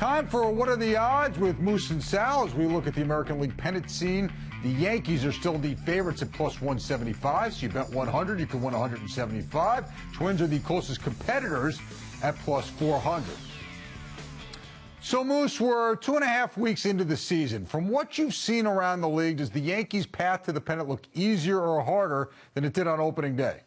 Time for What Are the Odds with Moose and Sal as we look at the American League pennant scene. The Yankees are still the favorites at plus 175, so you bet 100, you can win 175. Twins are the closest competitors at plus 400. So, Moose, we're 2.5 weeks into the season. From what you've seen around the league, does the Yankees' path to the pennant look easier or harder than it did on opening day?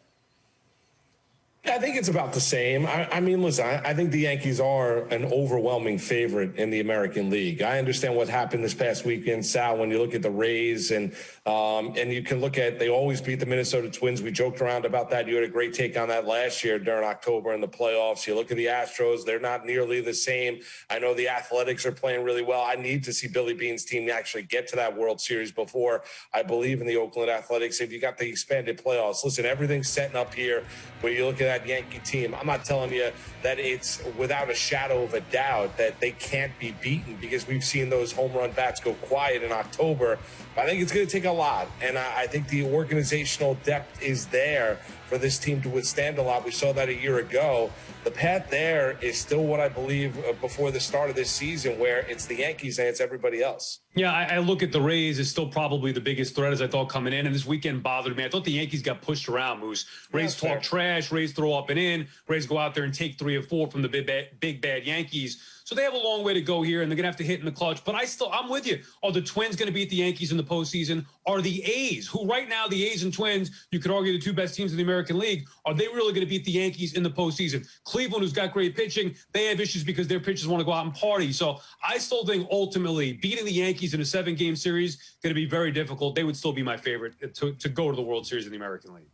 I think it's about the same. I mean, listen, I think the Yankees are an overwhelming favorite in the American League. I understand what happened this past weekend, Sal, when you look at the Rays and you can look at, they always beat the Minnesota Twins. We joked around about that. You had a great take on that last year during October in the playoffs. You look at the Astros, they're not nearly the same. I know the Athletics are playing really well. I need to see Billy Beane's team actually get to that World Series before I believe in the Oakland Athletics. If you got the expanded playoffs, listen, everything's setting up here. When you look at that Yankee team, I'm not telling you that it's without a shadow of a doubt that they can't be beaten because we've seen those home run bats go quiet in October. But I think it's going to take a lot, and I think the organizational depth is there for this team to withstand a lot. We saw that a year ago. The path there is still what I believe before the start of this season, where it's the Yankees and it's everybody else. Yeah, I look at the Rays as still probably the biggest threat as I thought coming in, and this weekend bothered me. I thought the Yankees got pushed around, Moose. Rays talk trash, Rays throw up and in, Rays go out there and take 3 or 4 from the big bad Yankees. So they have a long way to go here, and they're going to have to hit in the clutch. But I'm with you. Are the Twins going to beat the Yankees in the postseason? Are the A's, who right now, the A's and Twins, you could argue the 2 best teams in the American League, are they really going to beat the Yankees in the postseason? Cleveland, who's got great pitching, they have issues because their pitchers want to go out and party. So I still think ultimately beating the Yankees in a 7-game series going to be very difficult. They would still be my favorite to go to the World Series in the American League.